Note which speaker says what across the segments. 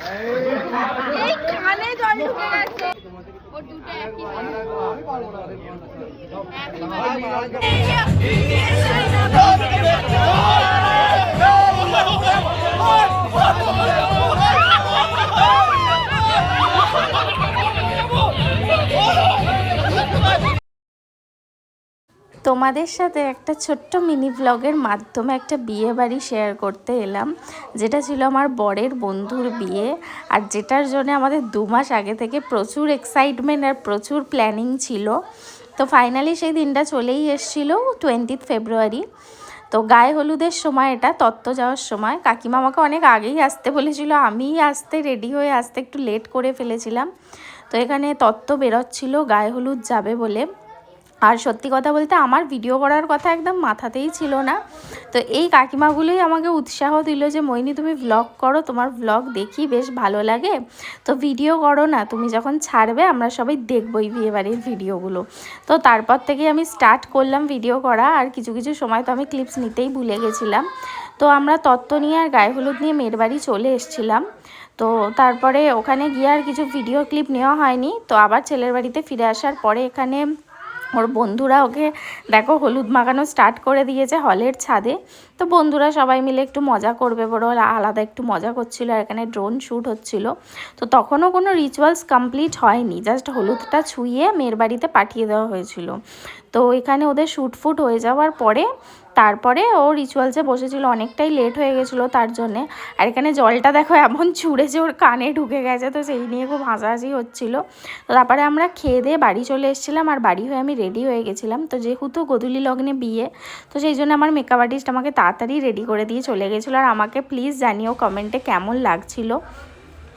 Speaker 1: এই কানে জল ঢুকে গেছে ওর দুটো একই
Speaker 2: তোমাদের সাথে একটা ছোট্ট মিনি ব্লগের মাধ্যমে একটা বিয়ে বাড়ি শেয়ার করতে এলাম, যেটা ছিল আমার বরের বন্ধুর বিয়ে, আর যেটার জন্য আমাদের 2 মাস আগে থেকে প্রচুর এক্সাইটমেন্ট আর প্রচুর প্ল্যানিং ছিল। তো ফাইনালি সেই দিনটা চলেই এসেছিলো 20 ফেব্রুয়ারি। তো গায়ে হলুদের সময়, এটা তত্ত্ব যাওয়ার সময় কাকিমা আমাকে অনেক আগেই আসতে বলেছিল, আমিই আসতে রেডি হয়ে আসতে একটু লেট করে ফেলেছিলাম। তো এখানে তত্ত্ব বেরোচ্ছিল গায়ে হলুদ যাবে বলে। আর সত্যি কথা বলতে আমার ভিডিও করার কথা একদম মাথাতেই ছিল না। তো এই কাকিমাগুলোই আমাকে উৎসাহ দিল যে মোহিনী তুমি ভ্লগ করো, তোমার ভ্লগ দেখি বেশ ভালো লাগে, তো ভিডিও করো না, তুমি যখন ছাড়বে আমরা সবাই দেখবই বিয়েবাড়ির ভিডিওগুলো। তো তারপর থেকে আমি স্টার্ট করলাম ভিডিও করা, আর কিছু কিছু সময় তো আমি ক্লিপস নিতেই ভুলে গেছিলাম। তো আমরা তত্ত্ব নিয়ে আর গায়ে হলুদ নিয়ে মেয়ের বাড়ি চলে এসেছিলাম। তো তারপরে ওখানে গিয়ে আর কিছু ভিডিও ক্লিপ নেওয়া হয়নি। তো আবার ছেলের বাড়িতে ফিরে আসার পরে এখানে ওর বন্ধুরা ওকে দেখো হলুদ মাখানো স্টার্ট করে দিয়েছে হলের ছাদে। তো বন্ধুরা সবাই মিলে একটু মজা করবে বড় আলাদা একটু মজা করছিল, আর এখানে ড্রোন শ্যুট হচ্ছিল। তো তখনও কোনো রিচুয়ালস কমপ্লিট হয়নি, জাস্ট হলুদটা ছুঁয়ে মেয়ের বাড়িতে পাঠিয়ে দেওয়া হয়েছিল। তো এখানে ওদের শ্যুট ফুট হয়ে যাওয়ার পরে তারপরে ও রিচুয়ালসে বসেছিল, অনেকটাই লেট হয়ে গেছিলো তার জন্যে। আর এখানে জলটা দেখো এমন ছুঁড়েছে ওর কানে ঢুকে গেছে, তো সেই নিয়ে খুব হাসাহাসি হচ্ছিলো। তো তারপরে আমরা খেয়ে দিয়ে বাড়ি চলে এসেছিলাম, আর বাড়ি হয়ে আমি রেডি হয়ে গেছিলাম। তো যেহেতু গোধূলি লগ্নে বিয়ে, তো সেই জন্য আমার মেকআপ আর্টিস্ট আমাকে তাড়াতাড়ি রেডি করে দিয়ে চলে গেছিলো। আর আমাকে প্লিজ জানিও কমেন্টে কেমন লাগছিল।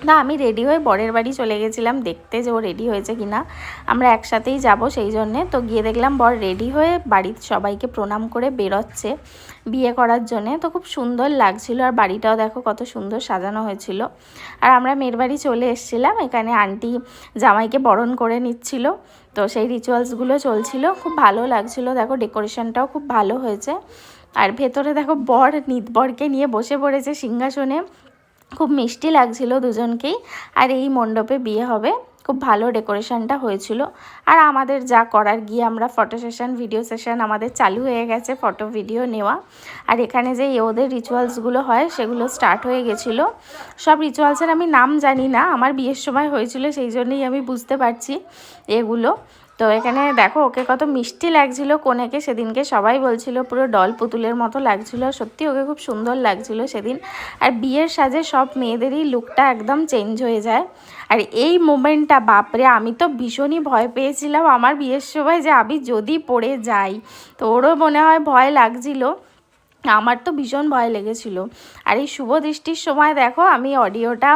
Speaker 2: না, আমি রেডি হয়ে বরের বাড়ি চলে গেছিলাম দেখতে যে ও রেডি হয়েছে কি না, আমরা একসাথেই যাব সেই জন্যে। তো গিয়ে দেখলাম বর রেডি হয়ে বাড়ির সবাইকে প্রণাম করে বেরোচ্ছে বিয়ে করার জন্যে। তো খুব সুন্দর লাগছিল, আর বাড়িটাও দেখো কত সুন্দর সাজানো হয়েছিল। আর আমরা মেয়ের বাড়ি চলে এসেছিলাম, এখানে আন্টি জামাইকে বরণ করে নিচ্ছিল। তো সেই রিচুয়ালসগুলো চলছিল, খুব ভালো লাগছিল। দেখো ডেকোরেশনটাও খুব ভালো হয়েছে। আর ভেতরে দেখো বর নিতবরকে নিয়ে বসে পড়েছে সিংহাসনে, খুব মিষ্টি লাগছিল দুজনকেই। আর এই মণ্ডপে বিয়ে হবে, খুব ভালো ডেকোরেশনটা হয়েছিল। আর আমাদের যা করার গিয়ে আমরা ফটো সেশন ভিডিও সেশন আমাদের চালু হয়ে গেছে, ফটো ভিডিও নেওয়া। আর এখানে যে ওদের রিচুয়ালসগুলো হয় সেগুলো স্টার্ট হয়ে গেছিলো। সব রিচুয়ালসের আমি নাম জানি না, আমার বিয়ের সময় হয়েছিল সেই জন্যই আমি বুঝতে পারছি এগুলো। তো এখানে দেখো ওকে কত মিষ্টি লাগছিল কনেকে, সেদিনকে সবাই বলছিল পুরো ডল পুতুলের মতো লাগছিল, সত্যি ওকে খুব সুন্দর লাগছিল সেদিন। আর বিয়ের সাজে সব মেয়েদেরই লুকটা একদম চেঞ্জ হয়ে যায়। আর এই মোমেন্টটা বাপরে, আমি তো ভীষণই ভয় পেয়েছিলাম আমার বিয়ের সময় যে আমি যদি পড়ে যাই। তো ওরও মনে হয় ভয় লাগছিল, আমার তো ভীষণ ভয় লেগেছিল। আর এই শুভ দৃষ্টির সময় দেখো আমি অডিওটা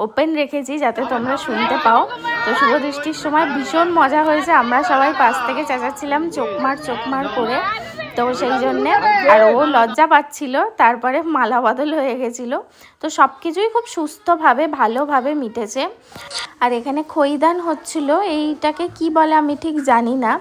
Speaker 2: ওপেন রেখেছি যাতে তোমরা শুনতে পাও। তো শুভ দৃষ্টির সময় ভীষণ মজা হয়েছে, আমরা সবাই পাশ থেকে চেঁচাচ্ছিলাম চোখ মার করে। তো সেই জন্যে আর ও লজ্জা পাচ্ছিল, তারপরে মালা বদল হয়ে গেছিলো। তো সব কিছুই খুব সুস্থভাবে ভালোভাবে মিটেছে। আর এখানে খইদান হচ্ছিল, এইটাকে কি বলে আমি ঠিক জানি না।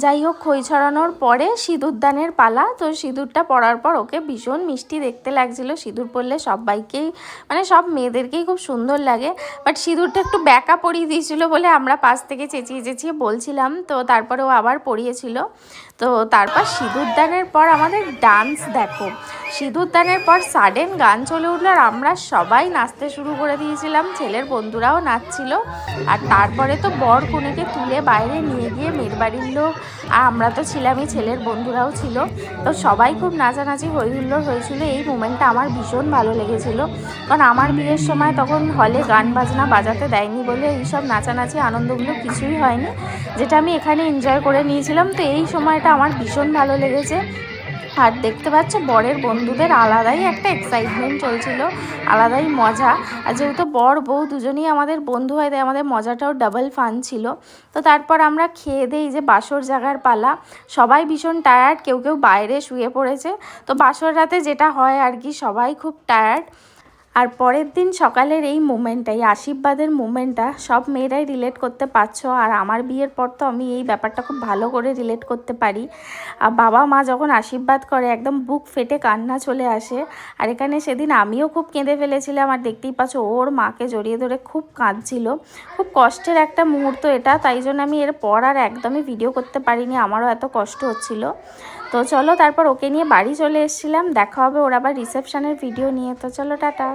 Speaker 2: যাই হোক, খই ছড়ানোর পরে সিঁদুরদানের পালা। তো সিঁদুরটা পরার পর ওকে ভীষণ মিষ্টি দেখতে লাগছিল। সিঁদুর পরলে সবাইকেই মানে সব মেয়েদেরকেই খুব সুন্দর লাগে, বাট সিঁদুরটা একটু ব্যাকা পরিয়ে দিয়েছিল বলে আমরা পাশ থেকে চেঁচিয়ে বলছিলাম। তো তারপরে ও আবার পরিয়েছিল। তো তারপর সিঁদুরদানের পর আমাদের ডান্স দেখো, সিঁদুরদানের পর সাডেন গান চলে উঠলো, আর আমরা সবাই নাচতে শুরু করে দিয়েছিলাম, ছেলের বন্ধুরাও নাচছিল। আর তারপরে তো বর কনেকে তুলে বাইরে নিয়ে গিয়ে মেয়ের বাড়ির লোক, আর আমরা তো ছিলামই, ছেলের বন্ধুরাও ছিল। তো সবাই খুব নাচানাচি হই হুল্লোড় হয়েছিল। এই মোমেন্টটা আমার ভীষণ ভালো লেগেছিল, কারণ আমার বিয়ের সময় তখন হলে গান বাজনা বাজাতে দেয়নি বলে এইসব নাচানাচি আনন্দগুলো কিছুই হয়নি, যেটা আমি এখানে এনজয় করে নিয়েছিলাম। তো এই সময়টা আমার ভীষণ ভালো লেগেছে। আর দেখতে পাচ্ছ বরের বন্ধুদের আলাদাই একটা এক্সাইটমেন্ট চলছিল, আলাদাই মজা। আর যেহেতু বর বউ দুজনেই আমাদের বন্ধু হয়, তাই আমাদের মজাটাও ডাবল ফান ছিল। তো তারপর আমরা খেয়ে দেই, যে বাসর জাগার পালা। সবাই ভীষণ টায়ার্ড, কেউ বাইরে শুয়ে পড়েছে। তো বাসর রাতে যেটা হয় আর কি, সবাই খুব টায়ার্ড। আর পরের দিন সকালের এই মোমেন্টটা, এই আশীর্বাদের মোমেন্টটা সব মেয়েরাই রিলেট করতে পারছো। আর আমার বিয়ের পর তো আমি এই ব্যাপারটা খুব ভালো করে রিলেট করতে পারি। আর বাবা মা যখন আশীর্বাদ করে একদম বুক ফেটে কান্না চলে আসে। আর এখানে সেদিন আমিও খুব কেঁদে ফেলেছিলাম, আর দেখতেই পাচ্ছ ওর মাকে জড়িয়ে ধরে খুব কাঁদছিল। খুব কষ্টের একটা মুহূর্ত এটা, তাই জন্য আমি এর পর আর একদমই ভিডিও করতে পারিনি, আমারও এত কষ্ট হচ্ছিল। তো চলো তারপর ওকে নিয়ে বাড়ি চলে এসেছিলাম। দেখা হবে ওর আবার রিসেপশনের ভিডিও নিয়ে। তো চলো টাটা।